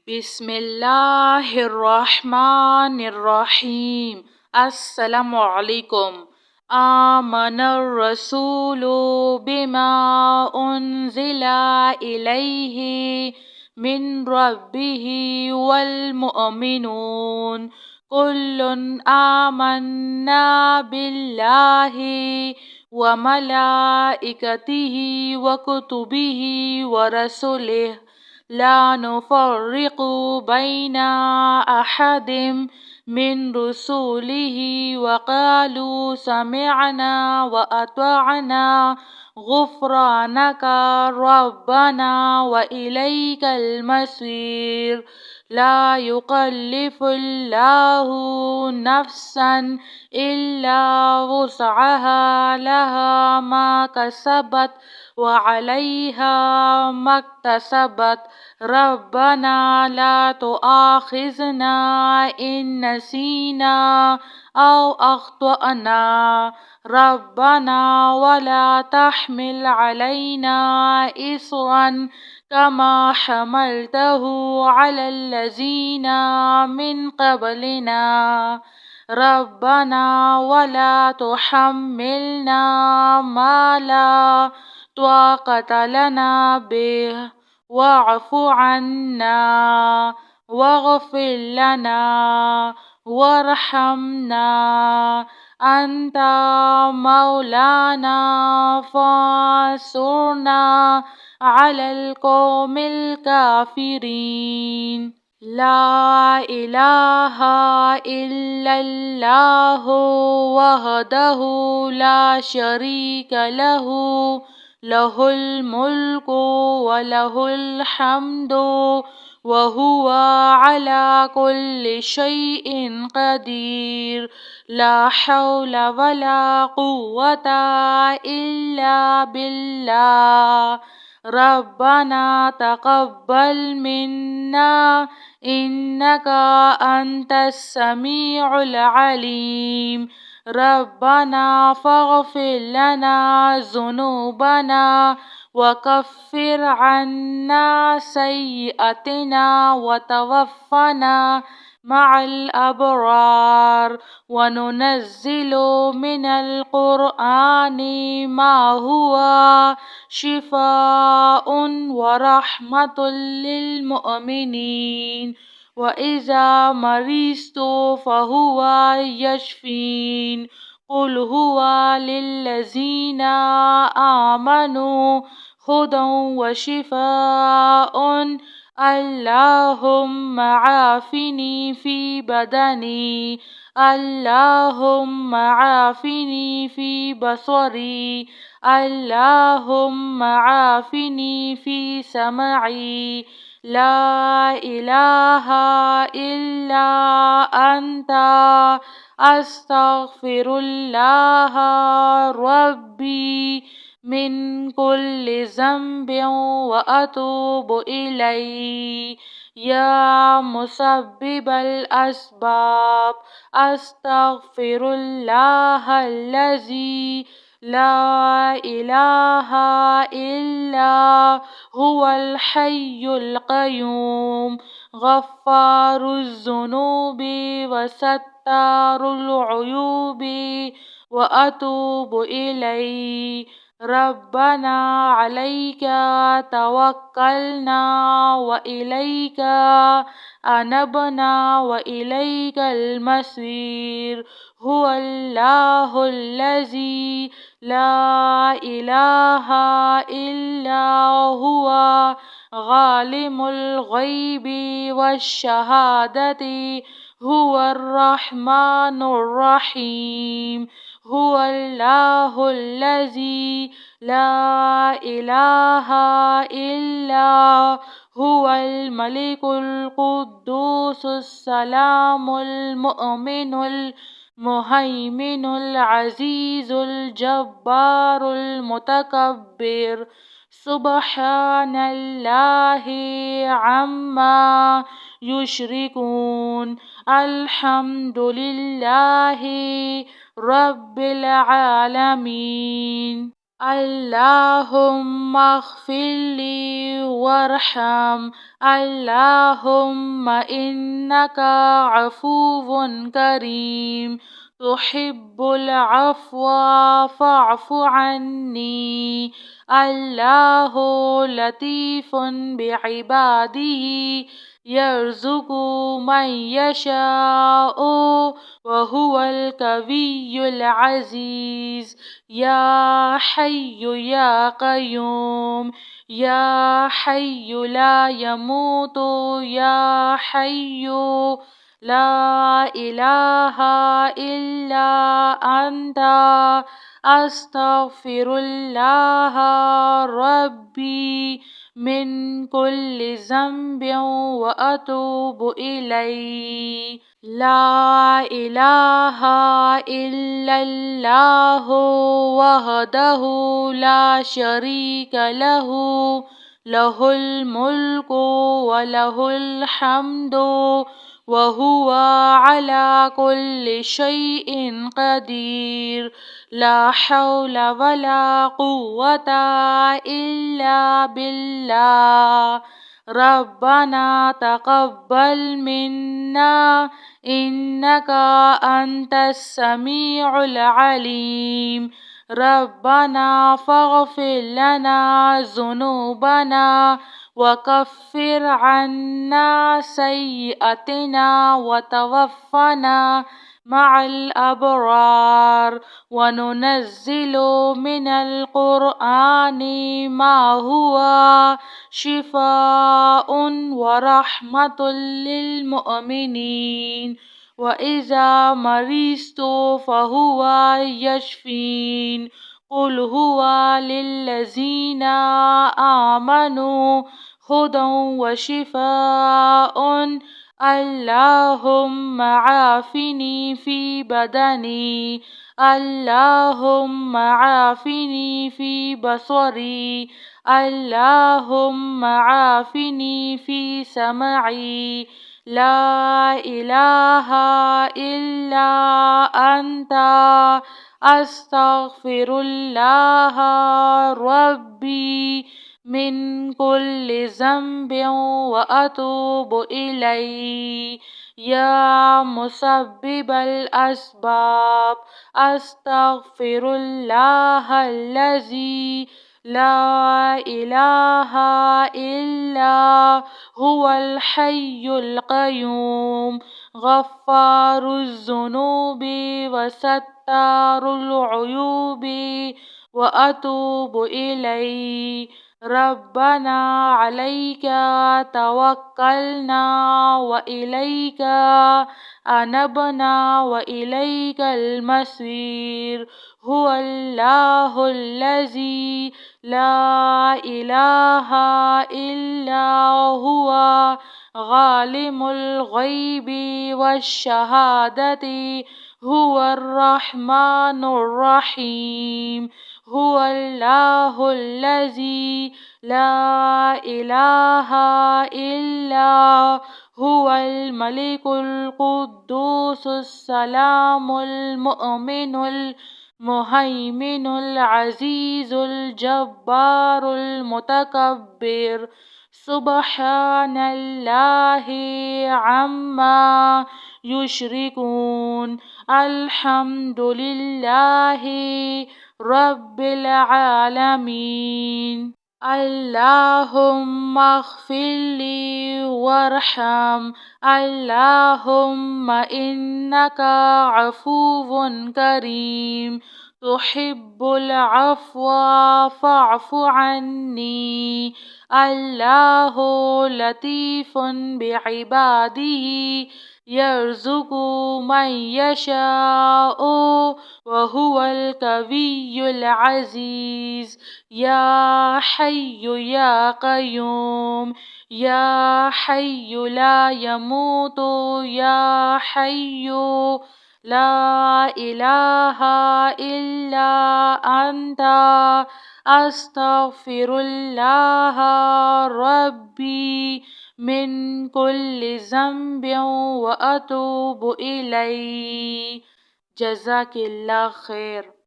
بسم اللہ الرحمن الرحیم۔ السلام علیکم۔ آمن الرسول بما انزل الیہ من ربہ والمؤمنون کل آمنا باللہ وملائکتہ وکتبہ ورسلہ لا نفرق بين أحد من رسله وقالوا سمعنا وأطعنا غفرانك ربنا وإليك المصير لا يكلف الله نفسا إلا وسعها لها ما كسبت وعليها ما اكتسبت ربنا لا تؤاخذنا إن نسينا أو أخطأنا ربنا ولا تحمل علينا إصرا كما حملته على الذين من قبلنا ربنا ولا تحملنا ما لا طاقة لنا به واعف عنا واغفر لنا وارحمنا أنت مولانا فانصرنا على القوم الكافرين لا إله إلا الله وحده لا شريك له له الملك وله الحمد وهو على كل شيء قدير لا حول ولا قوة إلا بالله ربنا تقبل منا إنك أنت السميع العليم ربنا فاغفر لنا ذنوبنا وكفر عنا سيئاتنا وتوفنا مع الأبرار وننزل من القرآن ما هو شفاء ورحمة للمؤمنين وإذا مرضت فهو يشفين قل هو للذين آمنوا هدى وشفاء اللهم عافني في بدني اللهم عافني في بصري اللهم عافني في سمعي لا إله إلا أنت أستغفر الله ربي من كل ذنب وأتوب إليه يا مسبب الأسباب أستغفر الله الذي لا إله إلا هو الحي القيوم غفار الذنوب وستار العيوب وأتوب إليه ربنا عليك توكلنا وإليك أنبنا وإليك المصير هو الله الذي لا إله إلا هو عالم الغيب والشهادة هو الرحمن الرحيم هو الله الذي لا إله إلا هو الملك القدوس السلام المؤمن المهيمن العزيز الجبار المتكبر سبحان الله عما يشركون الحمد لله رب العالمين اللهم اغفر لي وارحم. اللهم إنك عفو كريم تحب العفو فاعف عني. الله لطيف بعباده يرزق من يشاء وهو القوي العزيز. يا حي يا قيوم، يا حي لا يموت، يا حي لا إله إلا أنت أستغفر الله ربي من كل ذنب وأتوب إليه. لا إله إلا الله وحده لا شريك له، له الملك وله الحمد وهو على كل شيء قدير. لا حول ولا قوة إلا بالله. ربنا تقبل منا إنك أنت السميع العليم. ربنا فاغفر لنا ذنوبنا وكفر عنا سيئاتنا وتوفنا مع الأبرار. وننزل من القرآن ما هو شفاء ورحمة للمؤمنين، وإذا مرضت فهو يشفين. قل هو للذين آمنوا هدى وشفاء. اللهم عافني في بدني، اللهم عافني في بصري، اللهم عافني في سمعي. لا إله إلا أنت أستغفر الله ربي من كل ذنب وأتوب إليه. يا مسبب الأسباب أستغفر الله الذي لا إله إلا هو الحي القيوم غفار الذنوب وستار العيوب وأتوب إليه. ربنا عليك توكلنا وإليك أنبنا وإليك المصير. هو الله الذي لا إله إلا هو عالم الغيب والشهادة، هو الرحمن الرحيم. هو الله الذي لا إله إلا هو الملك القدوس السلام المؤمن المهيمن العزيز الجبار المتكبر. سبحان الله عما يشركون. الحمد لله رب العالمين. اللهم اغفر لي وارحم. اللهم إنك عفو كريم تحب العفو فاعف عني. الله لطيف بعباده يرزق من يشاء وهو القوي العزيز. يا حي يا قيوم، يا حي لا يموت، يا حي لا إله إلا أنت أستغفر الله ربي من كل ذنب وأتوب إليه. جزاك الله خير.